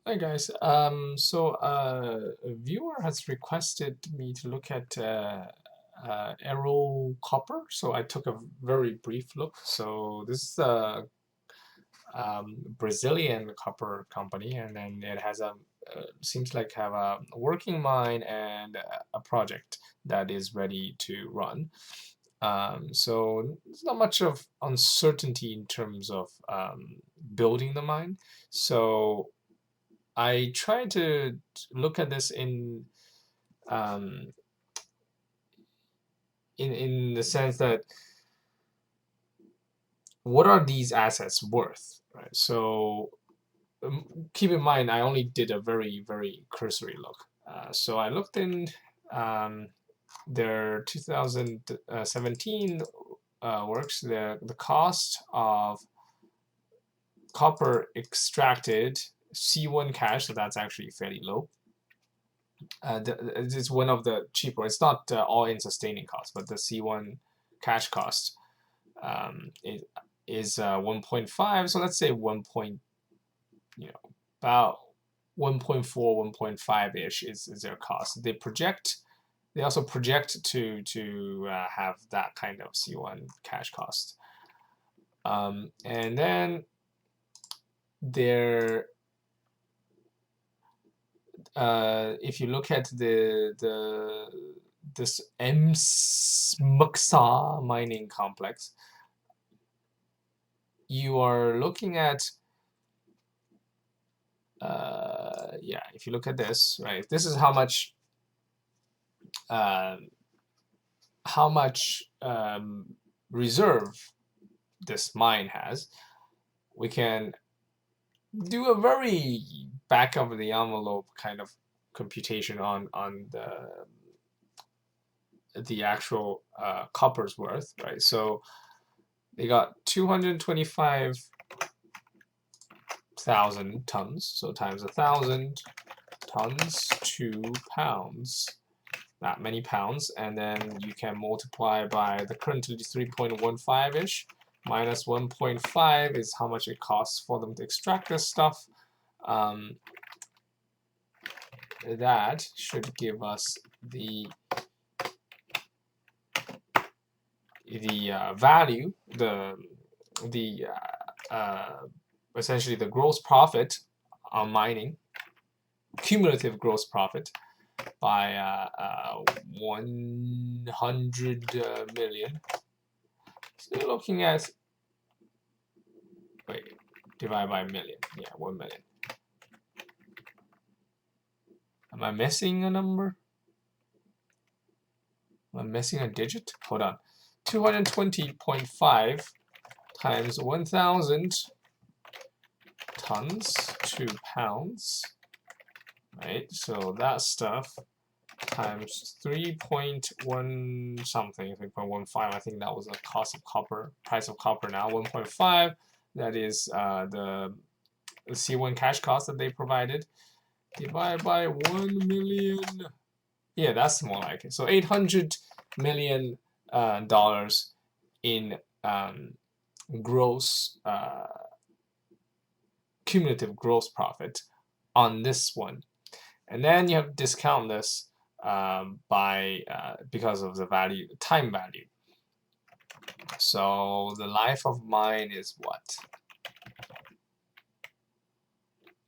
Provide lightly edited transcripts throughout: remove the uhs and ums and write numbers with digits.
Hi guys. A viewer has requested me to look at Ero Copper. So I took a very brief look. So this is a Brazilian copper company, and then it has a seems like have a working mine and a project that is ready to run. So there's not much of uncertainty in terms of building the mine. So I try to look at this um, in the sense that what are these assets worth, right? So keep in mind, I only did a very cursory look. So I looked in um, their 2017 works. The cost of copper extracted C1 cash, so that's actually fairly low. It's one of the cheaper. It's not all-in sustaining cost, but the C1 cash cost it is 1.5. So let's say 1 point, about 1.4, 1.5 ish is their cost. They also project to have that kind of C1 cash cost. And then their if you look at this MSMXA mining complex, you are looking at yeah, if you look at this, right, this is uh, how much reserve this mine has. We can do a very back of the envelope kind of computation on the actual copper's worth, right? So they got 225,000 tons, so times 1,000 tons, 2 pounds, that many pounds, and then you can multiply by the currently 3.15-ish minus 1.5 is how much it costs for them to extract this stuff. That should give us the value, the essentially the gross profit on mining, cumulative gross profit by 100 million. So you're looking at, wait, divide by a million. Yeah, 1 million. Am I missing a number? Am I missing a digit? Hold on. 220.5 times 1,000 tons, 2 pounds. Right, so that stuff times 3.1 something, 3.15. I think that was the cost of copper, price of copper now, 1.5. That is the C1 cash cost that they provided. Divided by 1 million. Yeah, that's more like it. So $800 million in gross cumulative gross profit on this one. And then you have to discount this by because of the value, time value. So the life of mine is what?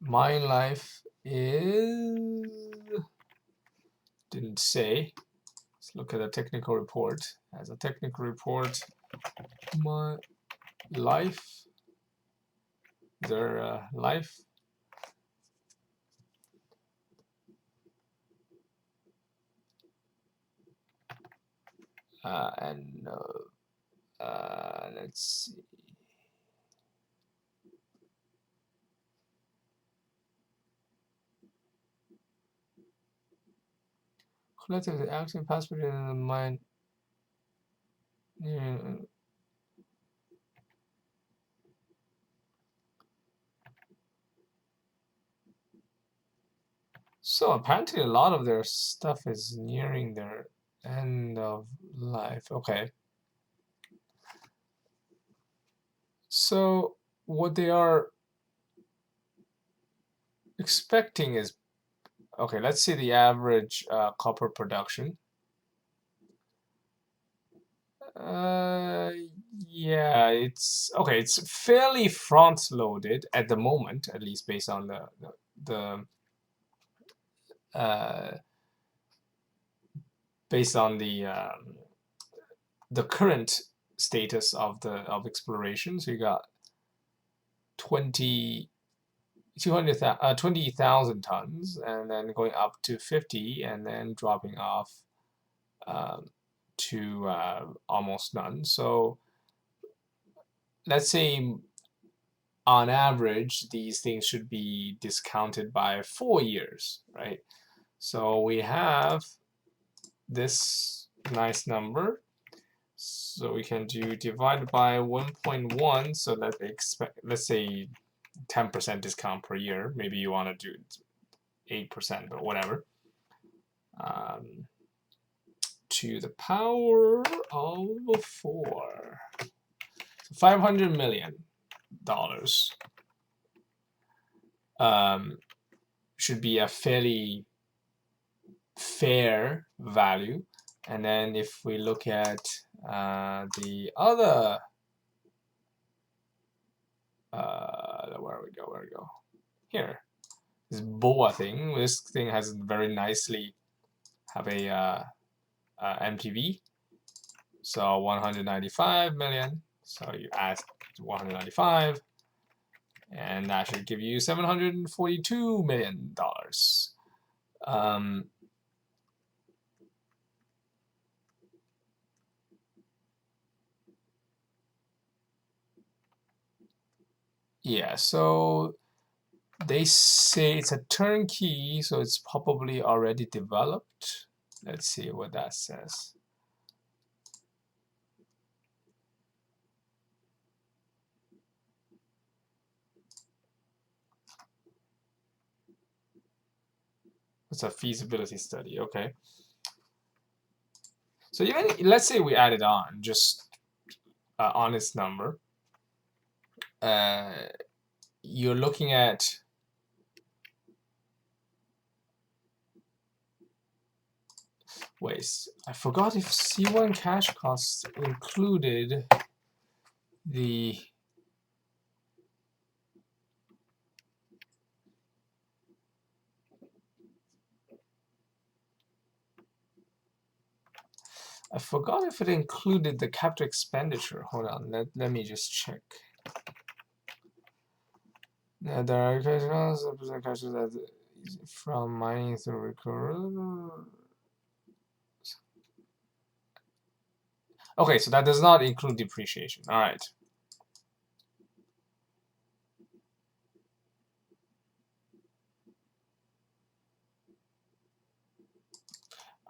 Mine life is, didn't say. Let's look at the technical report. As a technical report, my life, their life. And let's see. Collectively acting passport in the mind. Yeah. So apparently a lot of their stuff is nearing their end of life. Okay. So what they are expecting is, okay, let's see the average copper production. Uh, yeah, it's okay. It's fairly front-loaded at the moment, at least based on the uh, based on the current status of exploration. So you got 20,000 tons, and then going up to 50, and then dropping off to almost none. So let's say on average, these things should be discounted by 4 years, right? So we have this nice number. So we can do divide by 1.1. So let's say 10% discount per year. Maybe you want to do 8%, but whatever. To the power of 4. So $500 million should be a fairly fair value. And then if we look at the other, where we go? Here, this BOA thing. This thing has very nicely have a MTV. So 195 million. So you add 195, and that should give you $742 million. Yeah, so they say it's a turnkey, so it's probably already developed. Let's see what that says. It's a feasibility study, okay. So even let's say we add it on, just honest number. You're looking at wait, I forgot if C1 cash costs included the I forgot if it included the capital expenditure. Hold on, let me just check. Direct cash costs from mining through recurring. Okay, so that does not include depreciation. All right.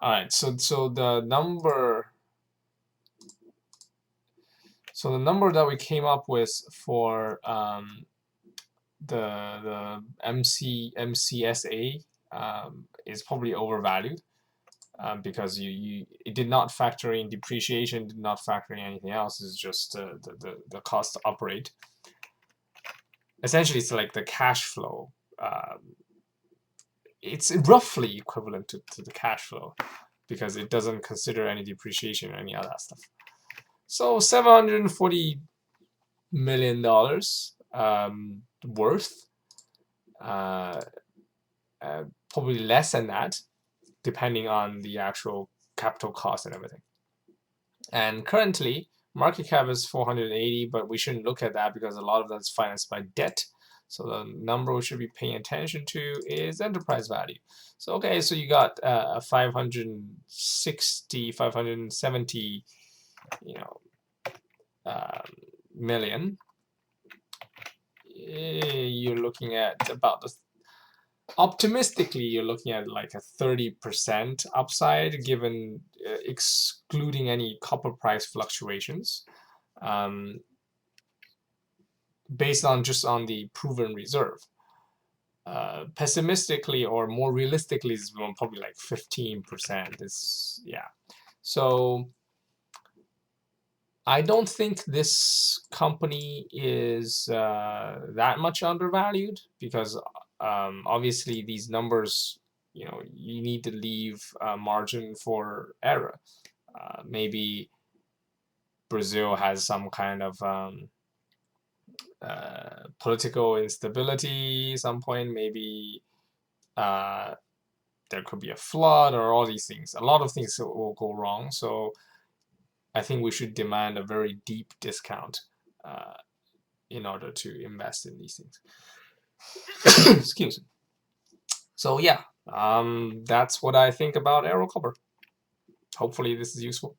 All right. So the number. So the number that we came up with for the MCSA is probably overvalued because it did not factor in depreciation, did not factor in anything else. It's just the cost to operate. Essentially, it's like the cash flow. It's roughly equivalent to the cash flow because it doesn't consider any depreciation or any other stuff. So $740 million worth. Probably less than that, depending on the actual capital cost and everything. And currently, market cap is 480, but we shouldn't look at that because a lot of that's financed by debt. So the number we should be paying attention to is enterprise value. So okay, so you got 560, 570, million. You're looking at about optimistically, you're looking at like a 30% upside, given excluding any copper price fluctuations, based on just on the proven reserve. Pessimistically or more realistically is probably like 15%. Is yeah. So I don't think this company is that much undervalued because obviously these numbers, you need to leave a margin for error. Maybe Brazil has some kind of political instability at some point. Maybe there could be a flood or all these things. A lot of things will go wrong. So I think we should demand a very deep discount in order to invest in these things. Excuse me. So yeah, that's what I think about Ero Copper. Hopefully this is useful.